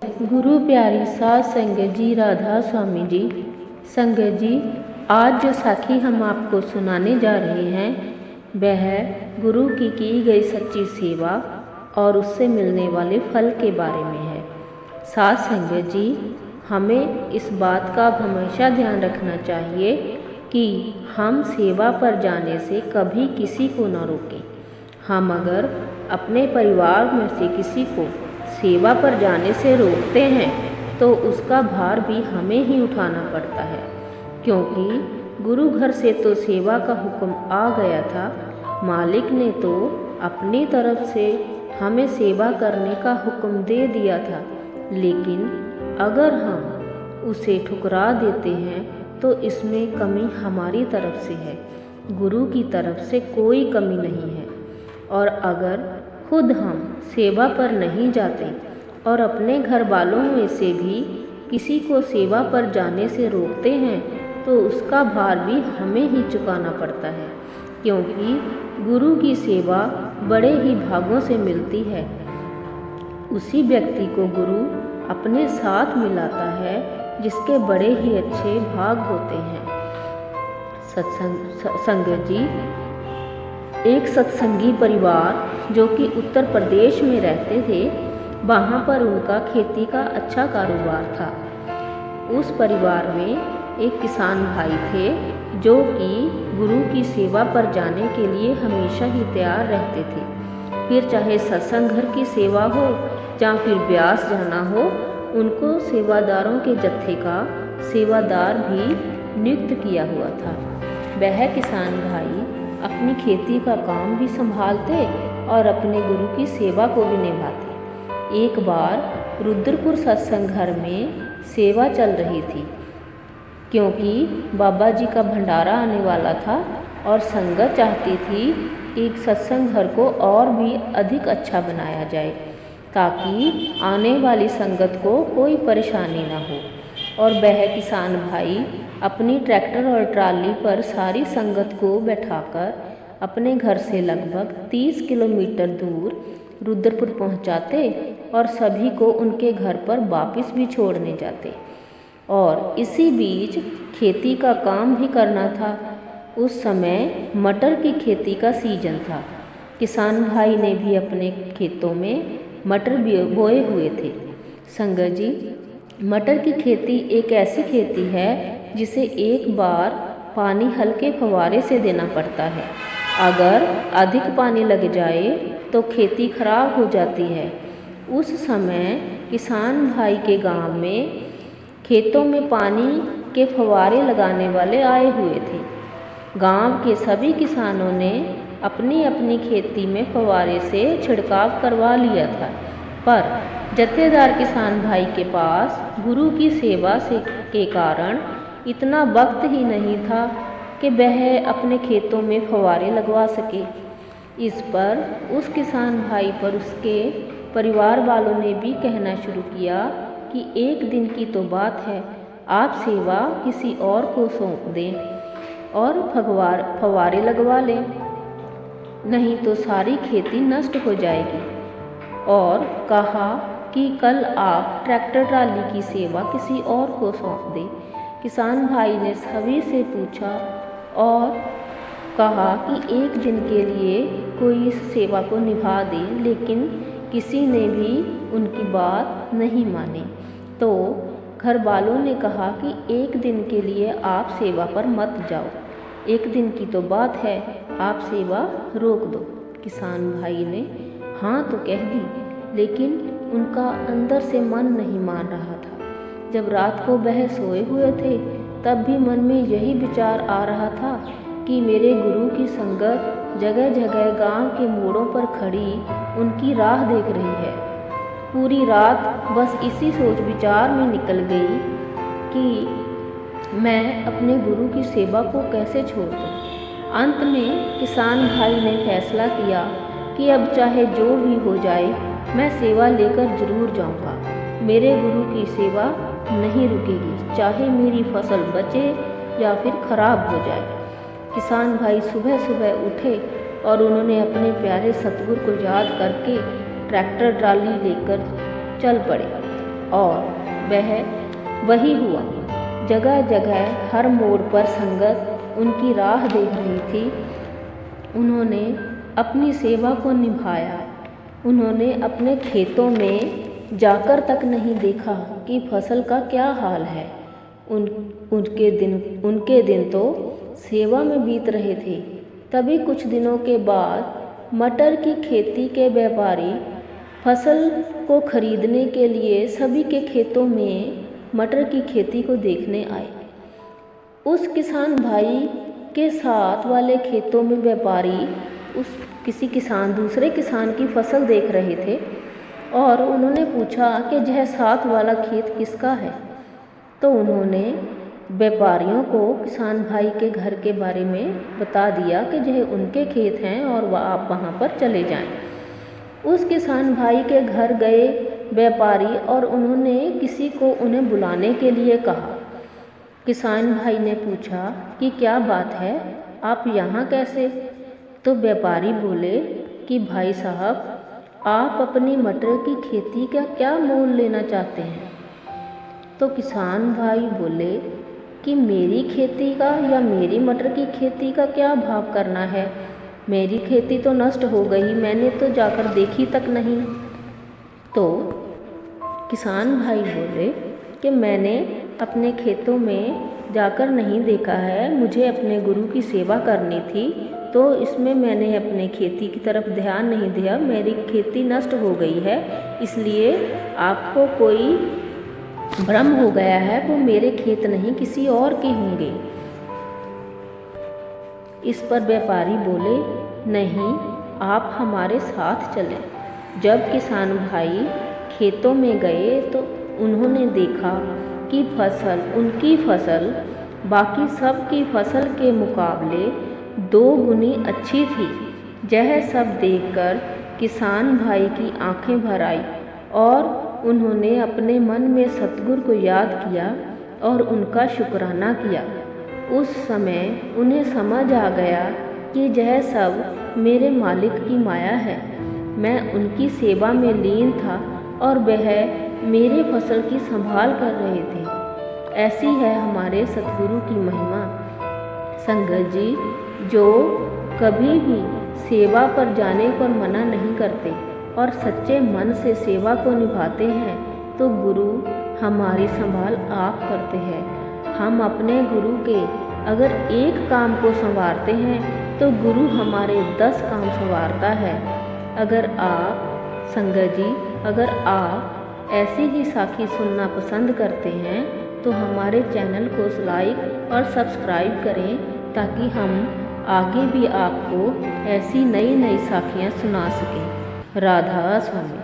गुरु प्यारी साध संगत जी, राधा स्वामी जी। संगत जी, आज जो साखी हम आपको सुनाने जा रहे हैं वह गुरु की गई सच्ची सेवा और उससे मिलने वाले फल के बारे में है। साध संगत जी, हमें इस बात का हमेशा ध्यान रखना चाहिए कि हम सेवा पर जाने से कभी किसी को न रोकें। हम अगर अपने परिवार में से किसी को सेवा पर जाने से रोकते हैं तो उसका भार भी हमें ही उठाना पड़ता है, क्योंकि गुरु घर से तो सेवा का हुक्म आ गया था। मालिक ने तो अपनी तरफ से हमें सेवा करने का हुक्म दे दिया था, लेकिन अगर हम उसे ठुकरा देते हैं तो इसमें कमी हमारी तरफ से है, गुरु की तरफ से कोई कमी नहीं है। और अगर खुद हम सेवा पर नहीं जाते और अपने घर वालों में से भी किसी को सेवा पर जाने से रोकते हैं तो उसका भार भी हमें ही चुकाना पड़ता है, क्योंकि गुरु की सेवा बड़े ही भागों से मिलती है। उसी व्यक्ति को गुरु अपने साथ मिलाता है जिसके बड़े ही अच्छे भाग होते हैं। संगत जी, एक सत्संगी परिवार जो कि उत्तर प्रदेश में रहते थे, वहाँ पर उनका खेती का अच्छा कारोबार था। उस परिवार में एक किसान भाई थे जो कि गुरु की सेवा पर जाने के लिए हमेशा ही तैयार रहते थे। फिर चाहे सत्संग घर की सेवा हो या फिर ब्यास जाना हो, उनको सेवादारों के जत्थे का सेवादार भी नियुक्त किया हुआ था। वह किसान भाई अपनी खेती का काम भी संभालते और अपने गुरु की सेवा को भी निभाते। एक बार रुद्रपुर सत्संग घर में सेवा चल रही थी, क्योंकि बाबा जी का भंडारा आने वाला था और संगत चाहती थी कि सत्संग घर को और भी अधिक अच्छा बनाया जाए ताकि आने वाली संगत को कोई परेशानी ना हो। और वह किसान भाई अपनी ट्रैक्टर और ट्राली पर सारी संगत को बैठाकर अपने घर से लगभग 30 किलोमीटर दूर रुद्रपुर पहुंचाते और सभी को उनके घर पर वापस भी छोड़ने जाते। और इसी बीच खेती का काम भी करना था। उस समय मटर की खेती का सीजन था। किसान भाई ने भी अपने खेतों में मटर बोए हुए थे। संगत जी, मटर की खेती एक ऐसी खेती है जिसे एक बार पानी हल्के फव्वारे से देना पड़ता है। अगर अधिक पानी लग जाए तो खेती खराब हो जाती है। उस समय किसान भाई के गांव में खेतों में पानी के फव्वारे लगाने वाले आए हुए थे। गांव के सभी किसानों ने अपनी अपनी खेती में फव्वारे से छिड़काव करवा लिया था, पर जत्थेदार किसान भाई के पास गुरु की सेवा से के कारण इतना वक्त ही नहीं था कि वह अपने खेतों में फव्वारे लगवा सके। इस पर उस किसान भाई पर उसके परिवार वालों ने भी कहना शुरू किया कि एक दिन की तो बात है, आप सेवा किसी और को सौंप दें और फव्वारे लगवा लें, नहीं तो सारी खेती नष्ट हो जाएगी। और कहा कि कल आप ट्रैक्टर ट्राली की सेवा किसी और को सौंप दें। किसान भाई ने सभी से पूछा और कहा कि एक दिन के लिए कोई इस सेवा को निभा दे, लेकिन किसी ने भी उनकी बात नहीं मानी। तो घर वालों ने कहा कि एक दिन के लिए आप सेवा पर मत जाओ, एक दिन की तो बात है, आप सेवा रोक दो। किसान भाई ने हाँ तो कह दी, लेकिन उनका अंदर से मन नहीं मान रहा था। जब रात को वह सोए हुए थे तब भी मन में यही विचार आ रहा था कि मेरे गुरु की संगत जगह जगह गांव के मोड़ों पर खड़ी उनकी राह देख रही है। पूरी रात बस इसी सोच विचार में निकल गई कि मैं अपने गुरु की सेवा को कैसे छोड़ दूं। अंत में किसान भाई ने फैसला किया कि अब चाहे जो भी हो जाए, मैं सेवा लेकर जरूर जाऊंगा। मेरे गुरु की सेवा नहीं रुकेगी, चाहे मेरी फसल बचे या फिर खराब हो जाए। किसान भाई सुबह सुबह उठे और उन्होंने अपने प्यारे सतगुरु को याद करके ट्रैक्टर ट्राली लेकर चल पड़े। और वह वही हुआ। जगह जगह हर मोड़ पर संगत उनकी राह देख रही थी। उन्होंने अपनी सेवा को निभाया। उन्होंने अपने खेतों में जाकर तक नहीं देखा कि फसल का क्या हाल है। उनके दिन तो सेवा में बीत रहे थे। तभी कुछ दिनों के बाद मटर की खेती के व्यापारी फसल को खरीदने के लिए सभी के खेतों में मटर की खेती को देखने आए। उस किसान भाई के साथ वाले खेतों में व्यापारी दूसरे किसान की फसल देख रहे थे और उन्होंने पूछा कि यह साथ वाला खेत किसका है। तो उन्होंने व्यापारियों को किसान भाई के घर के बारे में बता दिया कि यह उनके खेत हैं और आप वहाँ पर चले जाएं। उस किसान भाई के घर गए व्यापारी और उन्होंने किसी को उन्हें बुलाने के लिए कहा। किसान भाई ने पूछा कि क्या बात है, आप यहाँ कैसे? तो व्यापारी बोले कि भाई साहब, आप अपनी मटर की खेती का क्या मोल लेना चाहते हैं? तो किसान भाई बोले कि मेरी खेती का या मेरी मटर की खेती का क्या भाव करना है? मेरी खेती तो नष्ट हो गई, मैंने तो जाकर देखी तक नहीं। तो किसान भाई बोले कि मैंने अपने खेतों में जाकर नहीं देखा है, मुझे अपने गुरु की सेवा करनी थी, तो इसमें मैंने अपने खेती की तरफ ध्यान नहीं दिया, मेरी खेती नष्ट हो गई है, इसलिए आपको कोई भ्रम हो गया है, वो मेरे खेत नहीं किसी और के होंगे। इस पर व्यापारी बोले, नहीं, आप हमारे साथ चलें। जब किसान भाई खेतों में गए तो उन्होंने देखा कि उनकी फसल बाकी सब की फसल के मुकाबले 2 गुनी अच्छी थी। यह सब देखकर किसान भाई की आंखें भर आई और उन्होंने अपने मन में सतगुरु को याद किया और उनका शुक्राना किया। उस समय उन्हें समझ आ गया कि यह सब मेरे मालिक की माया है। मैं उनकी सेवा में लीन था और वह मेरे फसल की संभाल कर रहे थे। ऐसी है हमारे सतगुरु की महिमा। संगत जी, जो कभी भी सेवा पर जाने पर मना नहीं करते और सच्चे मन से सेवा को निभाते हैं तो गुरु हमारी संभाल आप करते हैं। हम अपने गुरु के अगर एक काम को संवारते हैं तो गुरु हमारे 10 काम संवारता है। अगर आप संगत जी, अगर आप ऐसी ही साखी सुनना पसंद करते हैं तो हमारे चैनल को लाइक और सब्सक्राइब करें ताकि हम आगे भी आपको ऐसी नई नई साखियाँ सुना सकें। राधा स्वामी।